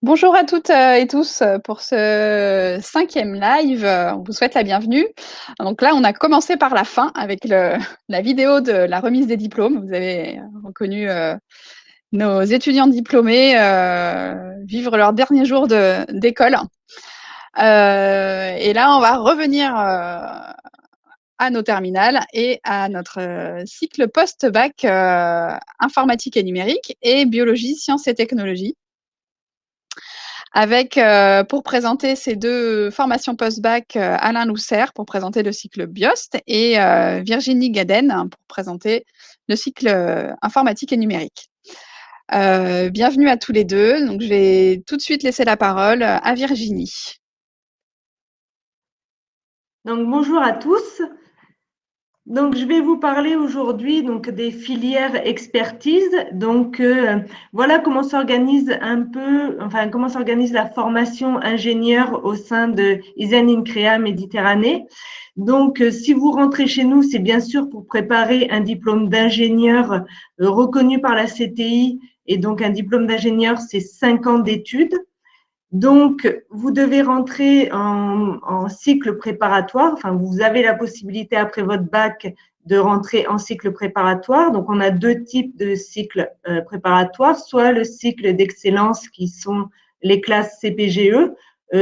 Bonjour à toutes et tous pour ce 5e live. On vous souhaite la bienvenue. Donc là, on a commencé par la fin avec la vidéo de la remise des diplômes. Vous avez reconnu nos étudiants diplômés vivre leur dernier jour d'école. Et là, on va revenir à nos terminales et à notre cycle post-bac informatique et numérique et biologie, sciences et technologies. Avec, pour présenter ces 2 formations post-bac, Alain Lousser pour présenter le cycle BIOST et Virginie Gaden pour présenter le cycle, informatique et numérique. Bienvenue à tous les 2. Donc je vais tout de suite laisser la parole à Virginie. Donc bonjour à tous. Donc je vais vous parler aujourd'hui donc des filières expertise. Donc voilà comment s'organise comment s'organise la formation ingénieur au sein de ISEN INCREA Méditerranée. Donc si vous rentrez chez nous, c'est bien sûr pour préparer un diplôme d'ingénieur reconnu par la CTI, et donc un diplôme d'ingénieur, c'est 5 ans d'études. Donc, vous devez rentrer en cycle préparatoire. Enfin, vous avez la possibilité après votre bac de rentrer en cycle préparatoire. Donc, on a 2 types de cycles préparatoires, soit le cycle d'excellence qui sont les classes CPGE,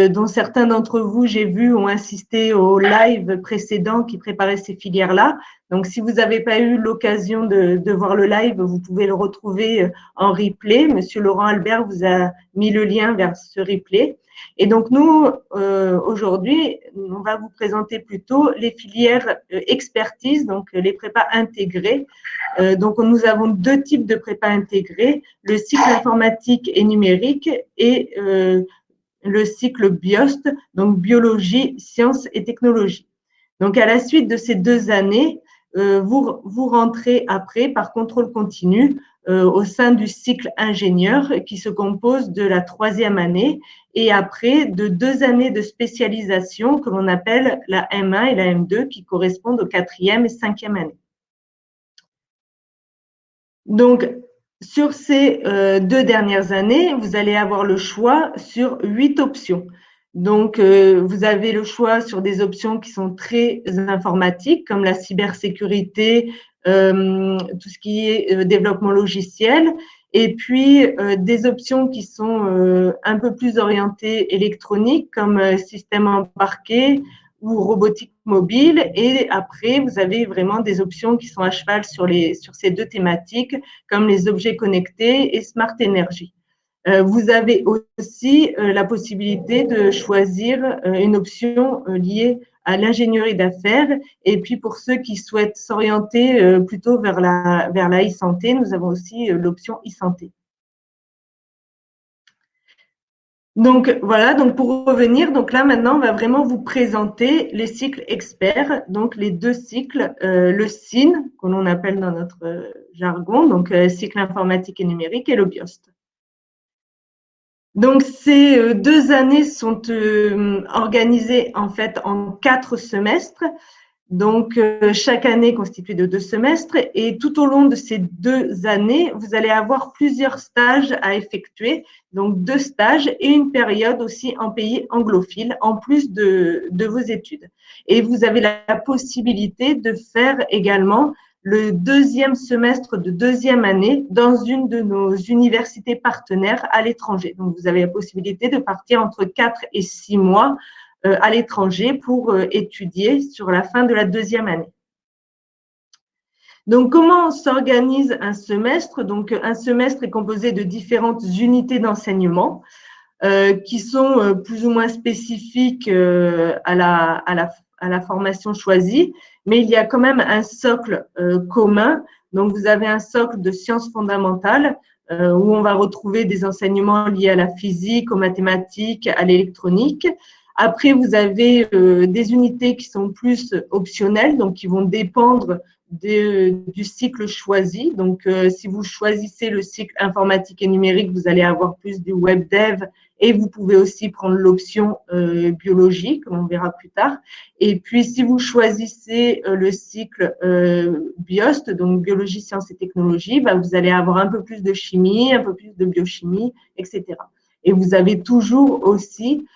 dont certains d'entre vous, j'ai vu, ont assisté au live précédent qui préparait ces filières-là. Donc, si vous n'avez pas eu l'occasion de voir le live, vous pouvez le retrouver en replay. Monsieur Laurent Albert vous a mis le lien vers ce replay. Et donc, nous, aujourd'hui, on va vous présenter plutôt les filières expertise, donc les prépas intégrés. Donc, nous avons 2 types de prépas intégrés, le cycle informatique et numérique et le cycle BIOST, donc biologie, sciences et technologies. Donc, à la suite de ces 2 années, vous rentrez après par contrôle continu au sein du cycle ingénieur qui se compose de la 3e année et après de 2 années de spécialisation que l'on appelle la M1 et la M2 qui correspondent aux 4e et 5e années. Donc, sur ces 2 dernières années, vous allez avoir le choix sur 8 options. Donc, vous avez le choix sur des options qui sont très informatiques, comme la cybersécurité, tout ce qui est développement logiciel, et puis des options qui sont un peu plus orientées électroniques, comme système embarqué ou robotique mobile. Et après, vous avez vraiment des options qui sont à cheval sur ces 2 thématiques, comme les objets connectés et Smart Energy. Vous avez aussi la possibilité de choisir une option liée à l'ingénierie d'affaires. Et puis, pour ceux qui souhaitent s'orienter plutôt vers la e-santé, nous avons aussi l'option e-santé. Donc voilà, donc pour revenir, donc là maintenant on va vraiment vous présenter les cycles experts, donc les 2 cycles, le SIN, que l'on appelle dans notre jargon, donc cycle informatique et numérique, et le BIOST. Donc ces 2 années sont organisées en fait en 4 semestres. Donc, chaque année est constituée de 2 semestres et tout au long de ces 2 années, vous allez avoir plusieurs stages à effectuer, donc 2 stages et une période aussi en pays anglophile, en plus de vos études. Et vous avez la possibilité de faire également le 2e semestre de 2e année dans une de nos universités partenaires à l'étranger. Donc, vous avez la possibilité de partir entre 4 et 6 mois à l'étranger pour étudier sur la fin de la 2e année. Donc, comment s'organise un semestre? Donc, un semestre est composé de différentes unités d'enseignement qui sont plus ou moins spécifiques à la formation choisie, mais il y a quand même un socle commun. Donc, vous avez un socle de sciences fondamentales où on va retrouver des enseignements liés à la physique, aux mathématiques, à l'électronique. Après, vous avez des unités qui sont plus optionnelles, donc qui vont dépendre du cycle choisi. Donc, si vous choisissez le cycle informatique et numérique, vous allez avoir plus du web dev et vous pouvez aussi prendre l'option biologie, comme on verra plus tard. Et puis, si vous choisissez le cycle BIOST, donc biologie, sciences et technologies, bah, vous allez avoir un peu plus de chimie, un peu plus de biochimie, etc. Et vous avez toujours aussi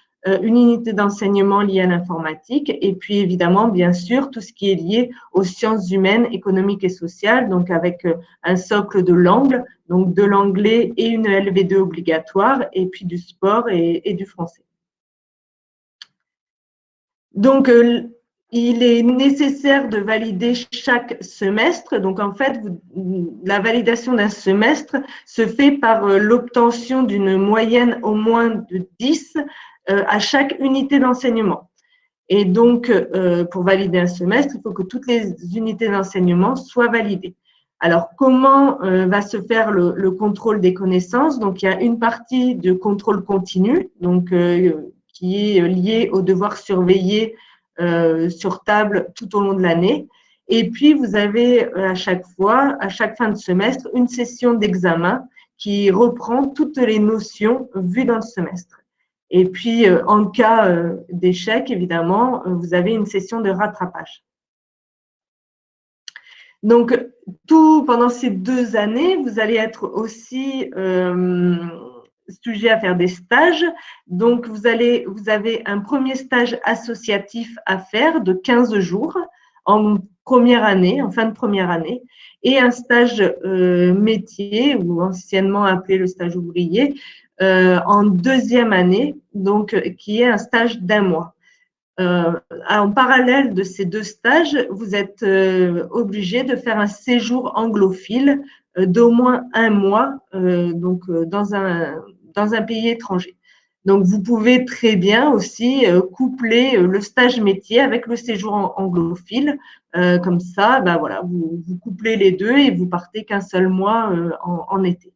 une unité d'enseignement liée à l'informatique et puis évidemment, bien sûr, tout ce qui est lié aux sciences humaines, économiques et sociales, donc avec un socle de langue, donc de l'anglais et une LV2 obligatoire, et puis du sport et du français. Donc, il est nécessaire de valider chaque semestre. Donc, en fait, la validation d'un semestre se fait par l'obtention d'une moyenne au moins de 10 à chaque unité d'enseignement. Et donc, pour valider un semestre, il faut que toutes les unités d'enseignement soient validées. Alors, comment va se faire le contrôle des connaissances? Donc, il y a une partie de contrôle continu, donc qui est liée au devoir surveiller sur table tout au long de l'année. Et puis, vous avez à chaque fois, à chaque fin de semestre, une session d'examen qui reprend toutes les notions vues dans le semestre. Et puis, en cas d'échec, évidemment, vous avez une session de rattrapage. Donc, pendant ces 2 années, vous allez être aussi sujet à faire des stages. Donc, vous avez un premier stage associatif à faire de 15 jours en première année, en fin de première année, et un stage métier, ou anciennement appelé le stage ouvrier, en deuxième année, donc qui est un stage d'1 mois. En parallèle de ces 2 stages, vous êtes obligé de faire un séjour anglophile d'au moins 1 mois donc, dans un pays étranger. Donc, vous pouvez très bien aussi coupler le stage métier avec le séjour anglophile. Comme ça, ben voilà, vous couplez les deux et vous partez qu'un seul mois en été.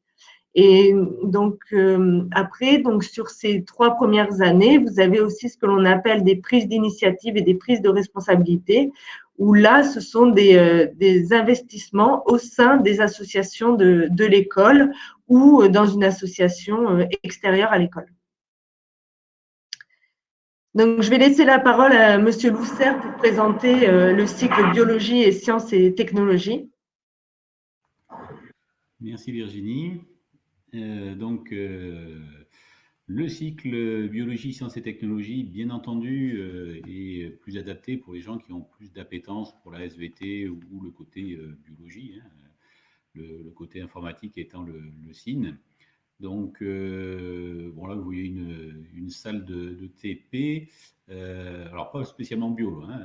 Et donc, après, donc, sur ces 3 premières années, vous avez aussi ce que l'on appelle des prises d'initiative et des prises de responsabilité, où là, ce sont des investissements au sein des associations de l'école ou dans une association extérieure à l'école. Donc, je vais laisser la parole à Monsieur Lousser pour présenter le cycle biologie et sciences et technologies. Merci Virginie. Le cycle biologie, sciences et technologies, bien entendu, est plus adapté pour les gens qui ont plus d'appétence pour la SVT ou le côté biologie, hein, le côté informatique étant le SIN. Donc, bon là, vous voyez une salle de TP, alors pas spécialement bio, hein,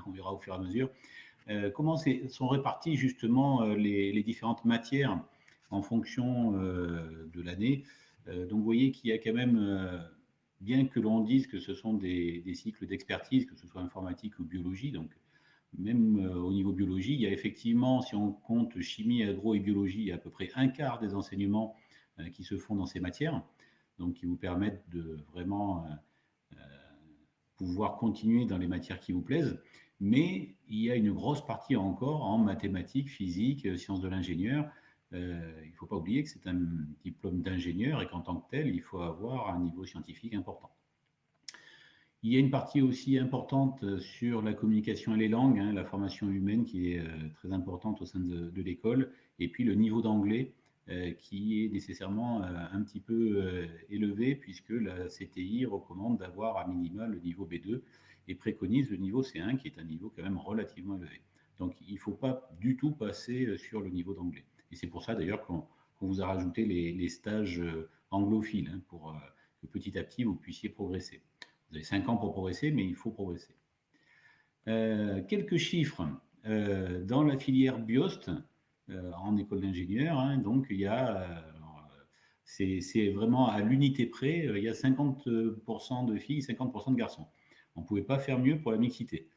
on verra au fur et à mesure. Comment sont réparties justement les différentes matières en fonction de l'année. Donc vous voyez qu'il y a quand même, bien que l'on dise que ce sont des cycles d'expertise, que ce soit informatique ou biologie, donc même au niveau biologie, il y a effectivement, si on compte chimie, agro et biologie, il y a à peu près un quart des enseignements qui se font dans ces matières, donc qui vous permettent de vraiment pouvoir continuer dans les matières qui vous plaisent. Mais il y a une grosse partie encore en mathématiques, physique, sciences de l'ingénieur. Il ne faut pas oublier que c'est un diplôme d'ingénieur et qu'en tant que tel, il faut avoir un niveau scientifique important. Il y a une partie aussi importante sur la communication et les langues, hein, la formation humaine qui est très importante au sein de l'école, et puis le niveau d'anglais qui est nécessairement un petit peu élevé puisque la CTI recommande d'avoir à minima le niveau B2 et préconise le niveau C1 qui est un niveau quand même relativement élevé. Donc il ne faut pas du tout passer sur le niveau d'anglais. Et c'est pour ça d'ailleurs qu'on vous a rajouté les stages anglophiles hein, pour que petit à petit vous puissiez progresser. Vous avez 5 ans pour progresser, mais il faut progresser. Quelques chiffres. Dans la filière BIOST, en école d'ingénieur, hein, donc il y a, c'est vraiment à l'unité près, il y a 50% de filles, 50% de garçons. On ne pouvait pas faire mieux pour la mixité.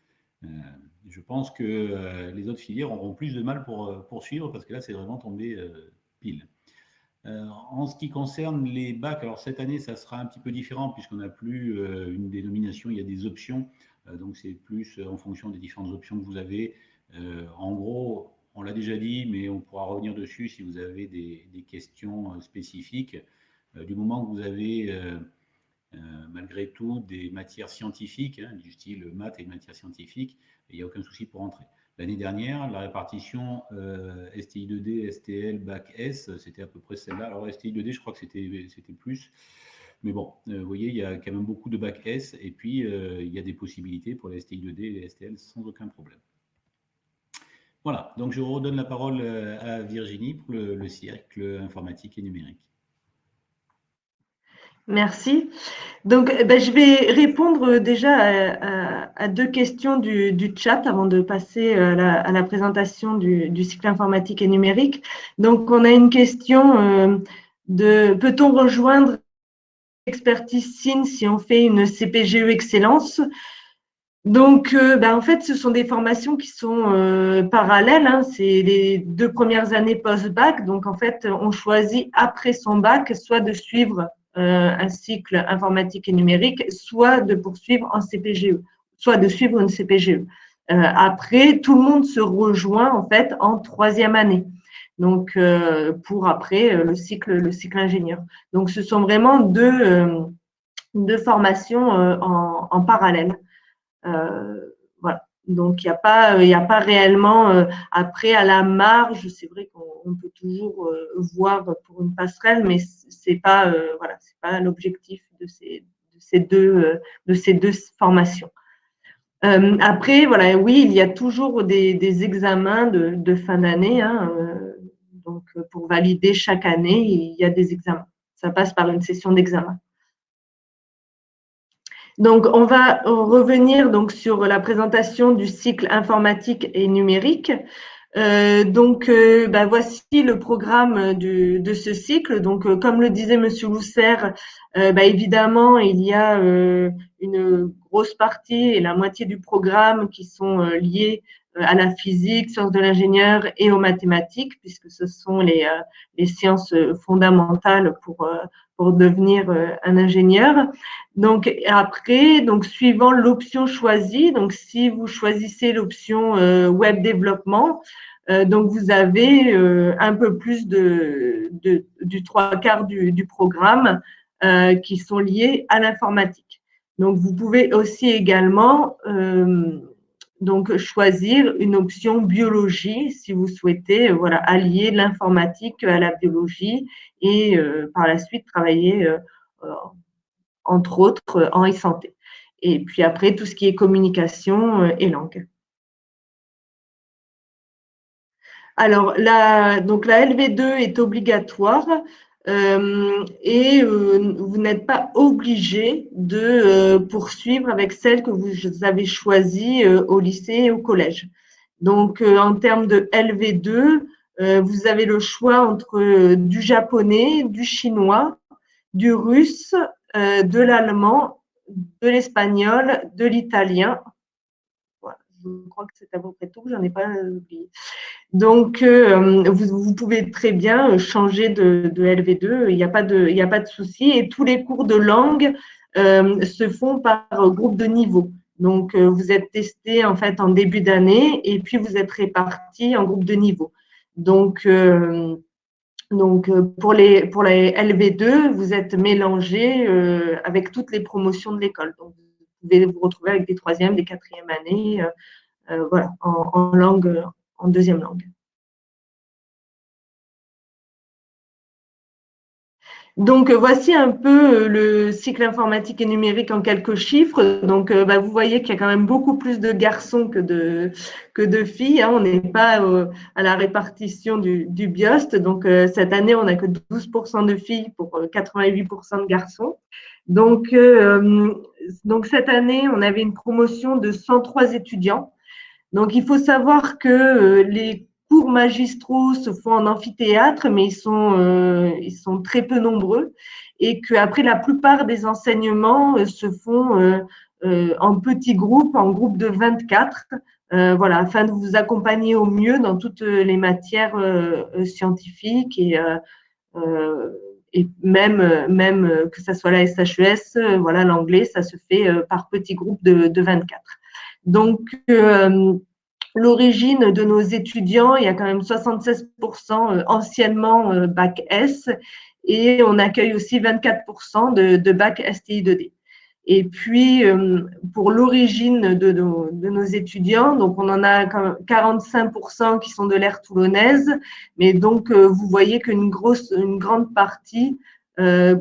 Je pense que les autres filières auront plus de mal pour poursuivre parce que là, c'est vraiment tombé pile. En ce qui concerne les bacs, alors cette année, ça sera un petit peu différent puisqu'on n'a plus une dénomination, il y a des options. Donc c'est plus en fonction des différentes options que vous avez. En gros, on l'a déjà dit, mais on pourra revenir dessus si vous avez des questions spécifiques. Du moment que vous avez malgré tout des matières scientifiques, hein, du style maths et matières scientifiques, il n'y a aucun souci pour entrer. L'année dernière, la répartition STI2D, STL, Bac S, c'était à peu près celle-là. Alors STI2D, je crois que c'était plus. Mais bon, vous voyez, il y a quand même beaucoup de Bac S, et puis il y a des possibilités pour les STI2D et les STL sans aucun problème. Voilà, donc je redonne la parole à Virginie pour le cercle informatique et numérique. Merci. Donc, je vais répondre déjà à deux questions du chat avant de passer à la présentation du cycle informatique et numérique. Donc, on a une question de peut-on rejoindre l'expertise SIN si on fait une CPGE Excellence? Donc, en fait, ce sont des formations qui sont parallèles, hein. C'est les 2 premières années post-bac. Donc, en fait, on choisit après son bac soit de suivre un cycle informatique et numérique, soit de poursuivre en CPGE, soit de suivre une CPGE. Après, tout le monde se rejoint en fait en 3e année. Donc, pour après le cycle ingénieur. Donc, ce sont vraiment deux formations en parallèle. Voilà. Donc, il n'y a pas réellement, après, à la marge, c'est vrai qu'on peut toujours voir pour une passerelle, mais c'est pas, voilà, c'est pas l'objectif de ces deux formations. Après, voilà, oui, il y a toujours des examens de fin d'année, hein, donc, pour valider chaque année, il y a des examens. Ça passe par une session d'examen. Donc, on va revenir donc sur la présentation du cycle informatique et numérique. Voici le programme de ce cycle. Donc, comme le disait Monsieur Lousser, évidemment, il y a une grosse partie et la moitié du programme qui sont liés à la physique, sciences de l'ingénieur et aux mathématiques, puisque ce sont les sciences fondamentales pour devenir un ingénieur. Donc après, donc suivant l'option choisie, donc si vous choisissez l'option web développement, donc vous avez un peu plus du 3/4 du programme qui sont liés à l'informatique. Donc vous pouvez aussi également donc choisir une option biologie si vous souhaitez voilà allier l'informatique à la biologie et par la suite travailler entre autres en e-santé. Et puis après, tout ce qui est communication et langue. Alors, donc la LV2 est obligatoire et vous n'êtes pas obligé de poursuivre avec celle que vous avez choisie au lycée et au collège. Donc, en termes de LV2, vous avez le choix entre du japonais, du chinois, du russe, de l'allemand, de l'espagnol, de l'italien. Voilà, je crois que c'est à peu près tout, j'en ai pas oublié. Donc, vous pouvez très bien changer de LV2, il n'y a pas de souci. Et tous les cours de langue se font par groupe de niveau. Donc, vous êtes testé en fait en début d'année et puis vous êtes répartis en groupe de niveau. Donc, pour les LV2, vous êtes mélangés avec toutes les promotions de l'école. Donc, vous pouvez vous retrouver avec des 3e, des 4e années, voilà, en langue, en 2e langue. Donc, voici un peu le cycle informatique et numérique en quelques chiffres. Donc, vous voyez qu'il y a quand même beaucoup plus de garçons que de filles, hein. On n'est pas à la répartition du BIOST. Donc, cette année, on n'a que 12% de filles pour 88% de garçons. Donc, cette année, on avait une promotion de 103 étudiants. Donc, il faut savoir que les cours magistraux se font en amphithéâtre, mais ils sont très peu nombreux et qu'après, la plupart des enseignements se font en petits groupes, en groupes de 24, voilà, afin de vous accompagner au mieux dans toutes les matières scientifiques et même que ce soit la SHES, voilà, l'anglais, ça se fait par petits groupes de 24. Donc, l'origine de nos étudiants, il y a quand même 76% anciennement bac S et on accueille aussi 24% de bac STI2D. Et puis, pour l'origine de nos étudiants, donc on en a 45% qui sont de l'aire toulonnaise, mais donc vous voyez une grande partie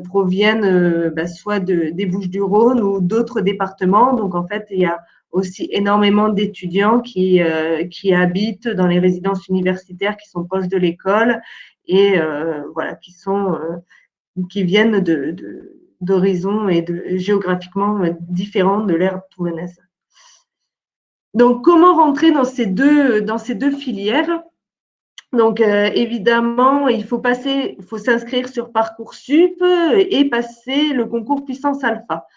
proviennent soit des Bouches-du-Rhône ou d'autres départements. Donc en fait, il y a aussi énormément d'étudiants qui habitent dans les résidences universitaires qui sont proches de l'école et voilà, qui viennent d'horizons et géographiquement différents de l'aire toulonnaise. Donc, comment rentrer dans ces deux filières? Donc, évidemment, il faut s'inscrire sur Parcoursup et passer le concours Puissance Alpha.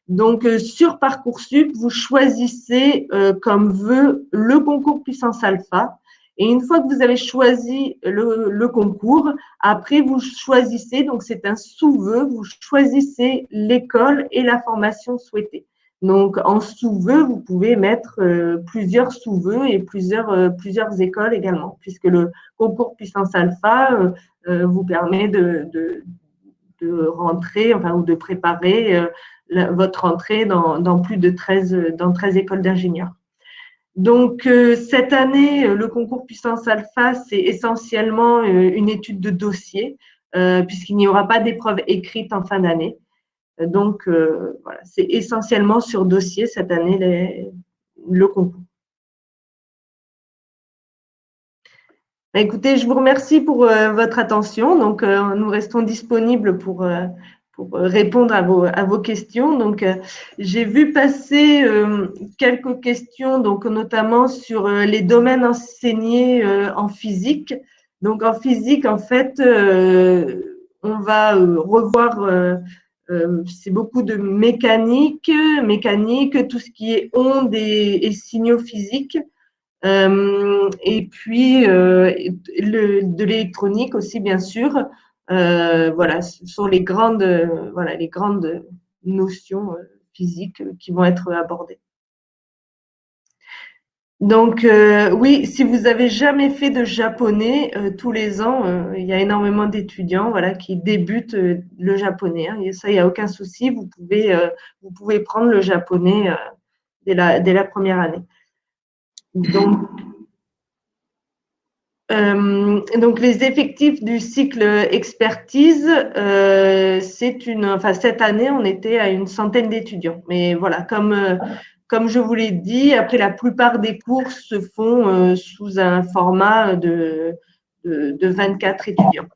Donc, sur Parcoursup, vous choisissez comme vœu le concours Puissance Alpha. Et une fois que vous avez choisi le concours, après, vous choisissez, donc c'est un sous-vœu, vous choisissez l'école et la formation souhaitée. Donc, en sous-vœu, vous pouvez mettre plusieurs sous-vœux et plusieurs écoles également, puisque le concours Puissance Alpha vous permet de rentrer, enfin, ou de préparer votre entrée dans plus de 13 écoles d'ingénieurs. Donc, cette année, le concours Puissance Alpha, c'est essentiellement une étude de dossier, puisqu'il n'y aura pas d'épreuve écrite en fin d'année. Donc, voilà, c'est essentiellement sur dossier cette année le concours. Écoutez, je vous remercie pour votre attention. Donc, nous restons disponibles pour répondre à vos questions. Donc, j'ai vu passer quelques questions, donc notamment sur les domaines enseignés en physique. Donc, en physique, en fait, on va revoir, c'est beaucoup de mécanique, tout ce qui est ondes et signaux physiques. Et puis de l'électronique aussi, bien sûr. Voilà, ce sont les grandes notions physiques qui vont être abordées. Donc oui, si vous avez jamais fait de japonais, tous les ans, il y a énormément d'étudiants, voilà, qui débutent le japonais, hein. Et ça, il n'y a aucun souci. Vous pouvez prendre le japonais dès la première année. Donc, les effectifs du cycle expertise, cette année, on était à une centaine d'étudiants. Mais voilà, comme je vous l'ai dit, après, la plupart des cours se font sous un format de 24 étudiants.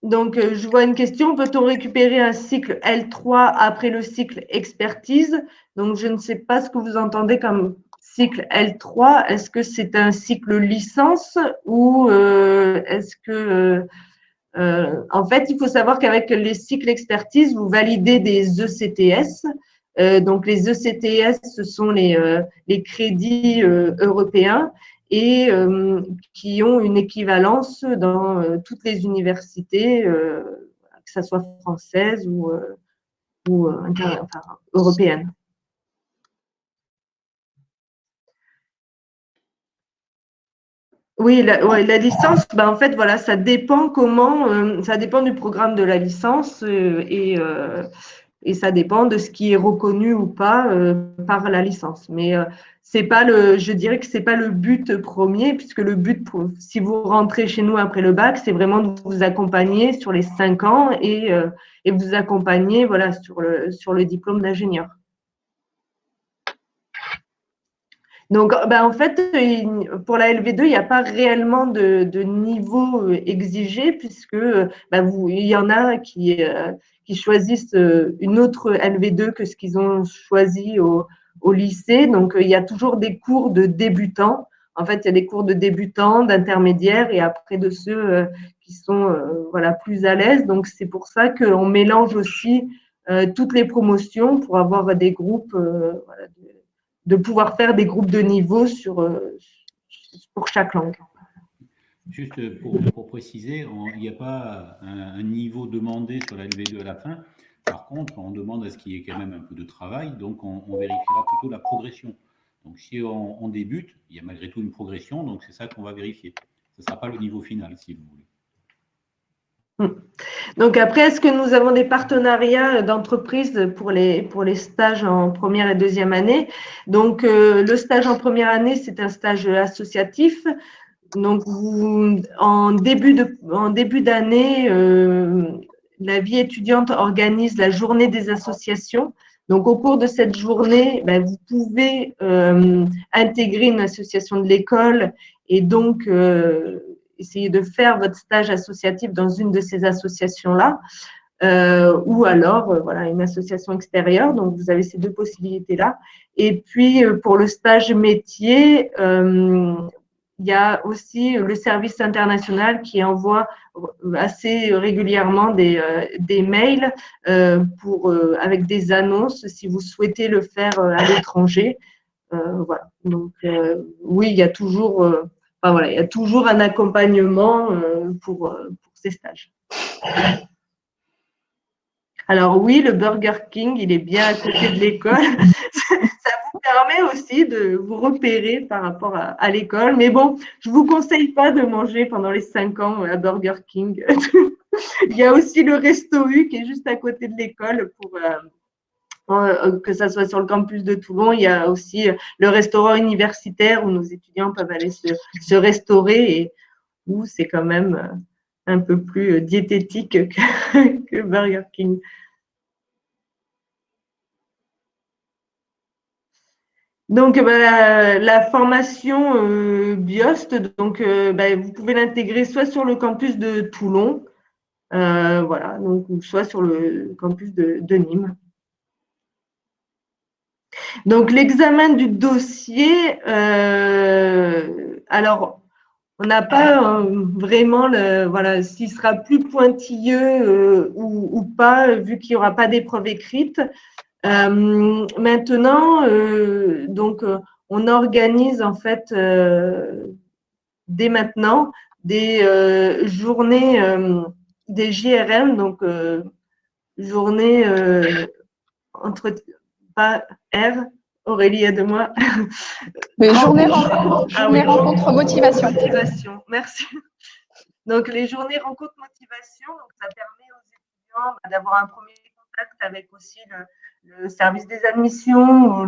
Donc, je vois une question, peut-on récupérer un cycle L3 après le cycle expertise? Donc, je ne sais pas ce que vous entendez comme cycle L3. Est-ce que c'est un cycle licence ou est-ce que… en fait, il faut savoir qu'avec les cycles expertise, vous validez des ECTS. Donc, les ECTS, ce sont les crédits européens et qui ont une équivalence dans toutes les universités, que ce soit française ou européenne. Oui, la licence, ben, en fait, voilà, ça dépend ça dépend du programme de la licence et ça dépend de ce qui est reconnu ou pas par la licence. Mais je dirais que c'est pas le but premier, puisque le but, si vous rentrez chez nous après le bac, c'est vraiment de vous accompagner sur les 5 ans et vous accompagner, voilà, sur le diplôme d'ingénieur. Donc, ben, en fait, pour la LV2, il n'y a pas réellement de niveau exigé, puisque ben, il y en a qui choisissent une autre LV2 que ce qu'ils ont choisi au lycée. Donc, il y a toujours des cours de débutants. En fait, il y a des cours de débutants, d'intermédiaires et après de ceux qui sont voilà, plus à l'aise. Donc, c'est pour ça qu'on mélange aussi toutes les promotions pour avoir des groupes voilà, de pouvoir faire des groupes de niveau pour chaque langue. Juste pour préciser, il n'y a pas un niveau demandé sur la LV2 à la fin. Par contre, on demande à ce qu'il y ait quand même un peu de travail, donc on vérifiera plutôt la progression. Donc si on débute, il y a malgré tout une progression, donc c'est ça qu'on va vérifier. Ce ne sera pas le niveau final, si vous voulez. Donc après, est-ce que nous avons des partenariats d'entreprises pour les stages en première et deuxième année? Donc le stage en première année, c'est un stage associatif. Donc en début d'année, la vie étudiante organise la journée des associations. Donc au cours de cette journée, ben, vous pouvez intégrer une association de l'école et donc essayer de faire votre stage associatif dans une de ces associations-là, ou alors voilà, une association extérieure. Donc, vous avez ces deux possibilités-là. Et puis, pour le stage métier, il y a aussi le service international qui envoie assez régulièrement des mails avec des annonces si vous souhaitez le faire à l'étranger. Voilà. Donc, oui, il y a toujours, enfin, voilà, il y a toujours un accompagnement pour ces stages. Alors oui, le Burger King, il est bien à côté de l'école. Ça vous permet aussi de vous repérer par rapport à l'école. Mais bon, je ne vous conseille pas de manger pendant les 5 ans à Burger King. Il y a aussi le Resto U qui est juste à côté de l'école pour que ça soit sur le campus de Toulon. Il y a aussi le restaurant universitaire où nos étudiants peuvent aller se restaurer et où c'est quand même un peu plus diététique que Burger King. Donc, la formation BIOST, donc, vous pouvez l'intégrer soit sur le campus de Toulon, voilà, donc, ou soit sur le campus de Nîmes. Donc, l'examen du dossier, alors, on n'a pas vraiment voilà, s'il sera plus pointilleux ou pas, vu qu'il n'y aura pas d'épreuve écrite. Maintenant, donc, on organise en fait dès maintenant des journées, des JRM, donc journées entre pas R, Aurélie aide-moi. Les journées rencontres motivation. Motivation, merci. Donc les journées rencontres motivation, donc ça permet aux étudiants d'avoir un premier contact avec aussi le service des admissions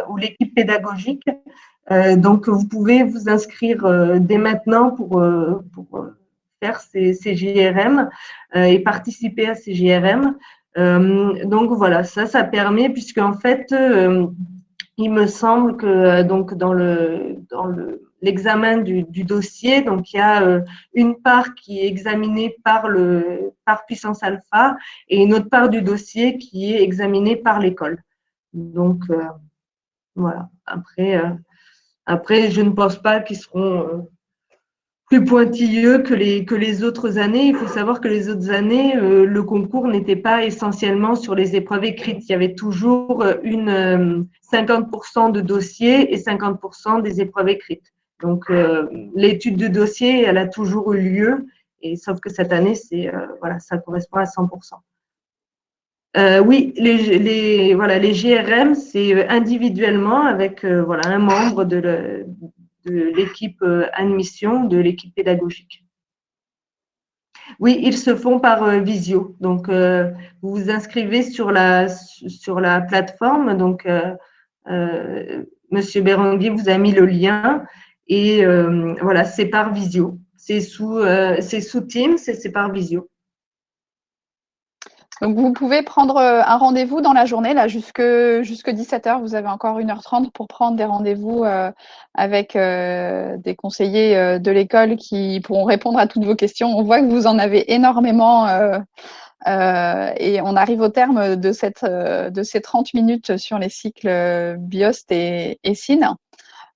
ou l'équipe pédagogique. Donc, vous pouvez vous inscrire dès maintenant pour faire ces JRM et participer à ces JRM. Donc, voilà, ça permet, puisque en fait, il me semble que donc dans l'examen du dossier, donc il y a une part qui est examinée par Puissance Alpha et une autre part du dossier qui est examinée par l'école. Donc, voilà. Après, je ne pense pas qu'ils seront plus pointilleux que les autres années. Il faut savoir que les autres années, le concours n'était pas essentiellement sur les épreuves écrites. Il y avait toujours 50% de dossiers et 50% des épreuves écrites. Donc, l'étude de dossier, elle a toujours eu lieu, et sauf que cette année, voilà, ça correspond à 100%. Oui, les GRM, c'est individuellement avec voilà, un membre de l'équipe admission, de l'équipe pédagogique. Oui, ils se font par visio. Donc, vous vous inscrivez sur la plateforme. Donc, Monsieur Béranguier vous a mis le lien et voilà, c'est par visio. C'est sous Teams et c'est par visio. Donc, vous pouvez prendre un rendez-vous dans la journée, là, jusque 17h. Vous avez encore 1h30 pour prendre des rendez-vous avec des conseillers de l'école qui pourront répondre à toutes vos questions. On voit que vous en avez énormément et on arrive au terme de ces 30 minutes sur les cycles BIOST et SIN.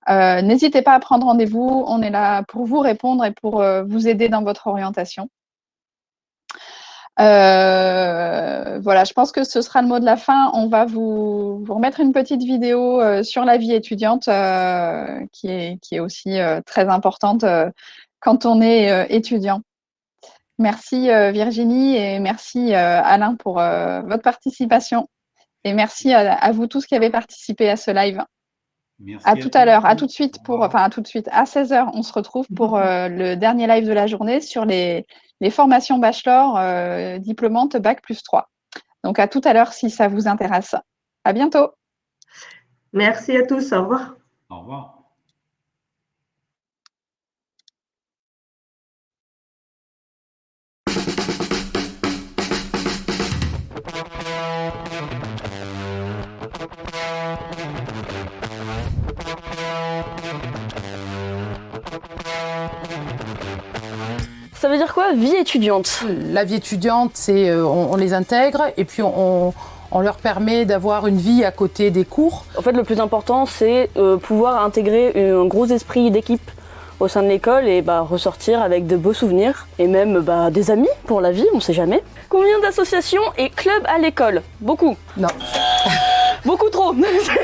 N'hésitez pas à prendre rendez-vous. On est là pour vous répondre et pour vous aider dans votre orientation. Voilà, je pense que ce sera le mot de la fin. On va vous remettre une petite vidéo sur la vie étudiante qui est aussi très importante quand on est étudiant. Merci Virginie et merci Alain pour votre participation. Et merci à vous tous qui avez participé à ce live. Merci À tout à l'heure, à tout de suite, Au revoir. à tout de suite, à 16h, on se retrouve pour le dernier live de la journée sur les formations bachelor diplômantes Bac+3. Donc à tout à l'heure si ça vous intéresse. À bientôt. Merci à tous. Au revoir. Au revoir. Ça veut dire quoi, vie étudiante? La vie étudiante, c'est on les intègre et puis on leur permet d'avoir une vie à côté des cours. En fait, le plus important, c'est pouvoir intégrer un gros esprit d'équipe au sein de l'école et ressortir avec de beaux souvenirs et même des amis pour la vie, on sait jamais. Combien d'associations et clubs à l'école? Beaucoup. Non. Beaucoup trop.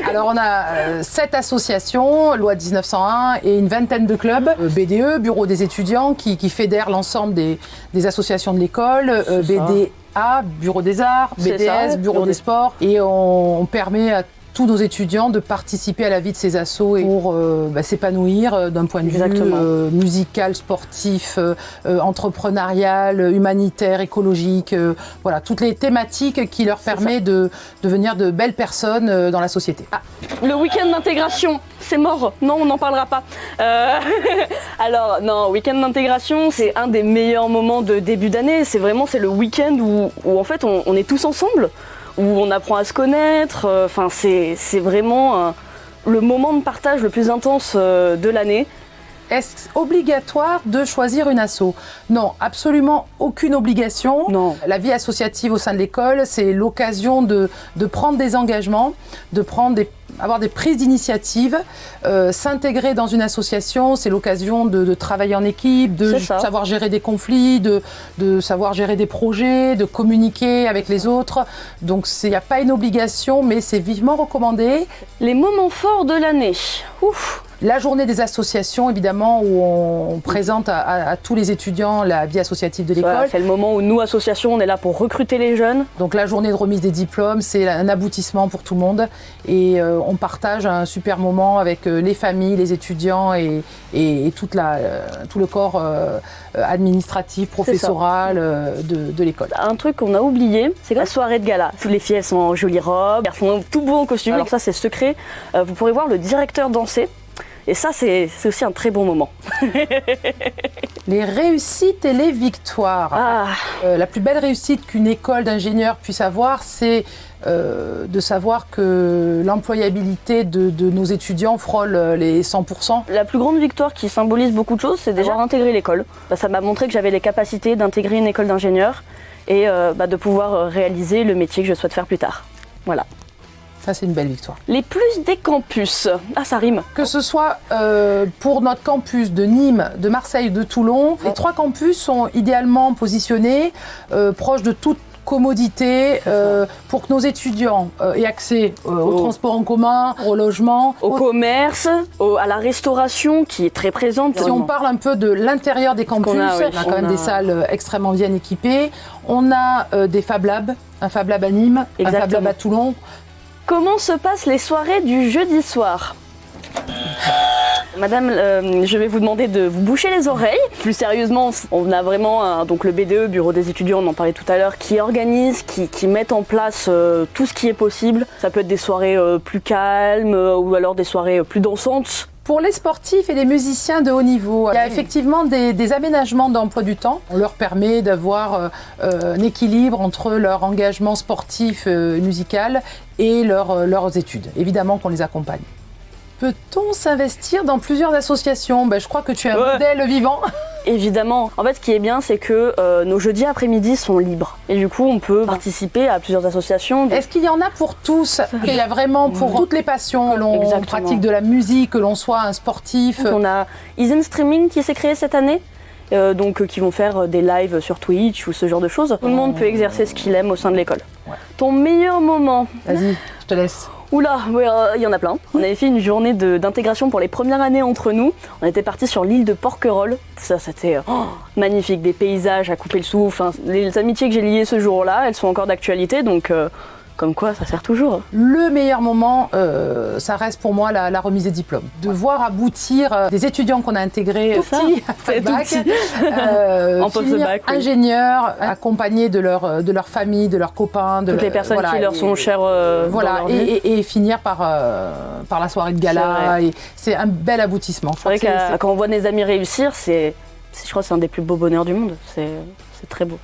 Alors on a 7 associations, loi 1901, et une vingtaine de clubs, BDE, Bureau des étudiants, qui fédèrent l'ensemble des associations de l'école, BDA, Bureau des arts, BDS, Bureau des sports, et on permet à tous nos étudiants de participer à la vie de ces assos et pour s'épanouir d'un point de vue musical, sportif, entrepreneurial, humanitaire, écologique, voilà, toutes les thématiques qui leur permettent de devenir de belles personnes dans la société. Ah, le week-end d'intégration, c'est mort. Non, on n'en parlera pas. Alors, non, week-end d'intégration, c'est un des meilleurs moments de début d'année. C'est le week-end où en fait, on est tous ensemble, où on apprend à se connaître. Enfin, c'est vraiment le moment de partage le plus intense de l'année. Est-ce obligatoire de choisir une asso? Non, absolument aucune obligation. Non. La vie associative au sein de l'école, c'est l'occasion de prendre des engagements, avoir des prises d'initiative, s'intégrer dans une association, c'est l'occasion de travailler en équipe, de savoir gérer des conflits, de savoir gérer des projets, de communiquer avec les autres. Donc il n'y a pas une obligation, mais c'est vivement recommandé. Les moments forts de l'année. Ouf. La journée des associations, évidemment, où on présente à tous les étudiants la vie associative de l'école. C'est le moment où nous, associations, on est là pour recruter les jeunes. Donc la journée de remise des diplômes, c'est un aboutissement pour tout le monde. Et on partage un super moment avec les familles, les étudiants et tout le corps administratif, professoral de l'école. Un truc qu'on a oublié, c'est la soirée de gala. Toutes les filles, elles sont en jolies robes, elles sont tout beau en costume. Alors ça, c'est secret. Vous pourrez voir le directeur danser. Et ça, c'est aussi un très bon moment. Les réussites et les victoires. La plus belle réussite qu'une école d'ingénieurs puisse avoir, c'est de savoir que l'employabilité de nos étudiants frôle les 100%. La plus grande victoire qui symbolise beaucoup de choses, c'est déjà intégrer l'école. Ça m'a montré que j'avais les capacités d'intégrer une école d'ingénieurs et de pouvoir réaliser le métier que je souhaite faire plus tard. Voilà. Ça, c'est une belle victoire. Les plus des campus. Ah, ça rime. Que ce soit pour notre campus de Nîmes, de Marseille, de Toulon, les 3 campus sont idéalement positionnés, proches de toute commodité, pour que nos étudiants aient accès au transport en commun, au logement, au commerce, à la restauration qui est très présente. Si on parle un peu de l'intérieur des campus, on a quand même des salles extrêmement bien équipées. On a des Fab Labs, un Fab Lab à Nîmes, un Fab Lab à Toulon. Comment se passent les soirées du jeudi soir? Madame, je vais vous demander de vous boucher les oreilles. Plus sérieusement, on a vraiment donc le BDE, Bureau des étudiants, on en parlait tout à l'heure, qui organise, qui met en place tout ce qui est possible. Ça peut être des soirées plus calmes ou alors des soirées plus dansantes. Pour les sportifs et les musiciens de haut niveau, il y a effectivement des aménagements d'emploi du temps. On leur permet d'avoir un équilibre entre leur engagement sportif musical et leurs études. Évidemment qu'on les accompagne. Peut-on s'investir dans plusieurs associations? Je crois que tu es un modèle vivant. Évidemment. En fait, ce qui est bien, c'est que nos jeudis après-midi sont libres. Et du coup, on peut participer à plusieurs associations. Est-ce qu'il y en a pour tous? Il y a vraiment pour toutes les passions, que l'on pratique de la musique, que l'on soit un sportif. On a Easy Streaming qui s'est créé cette année. Qui vont faire des lives sur Twitch ou ce genre de choses. Tout le monde peut exercer ce qu'il aime au sein de l'école. Ton meilleur moment? Vas-y, je te laisse. Oula, il y en a plein. On avait fait une journée d'intégration pour les premières années entre nous. On était partis sur l'île de Porquerolles. Ça, c'était magnifique, des paysages à couper le souffle. Les amitiés que j'ai liées ce jour-là, elles sont encore d'actualité, donc Comme quoi, ça sert toujours. Le meilleur moment, ça reste pour moi la remise des diplômes. De voir aboutir des étudiants qu'on a intégrés Tout ça. petits, après le bac, En post-bac, oui. ingénieurs, accompagnés de leur famille, de leurs copains. Toutes les personnes qui leur sont chères dans leur vie. Et finir par la soirée de gala. C'est un bel aboutissement. C'est vrai que quand on voit des amis réussir, je crois que c'est un des plus beaux bonheurs du monde. C'est très beau.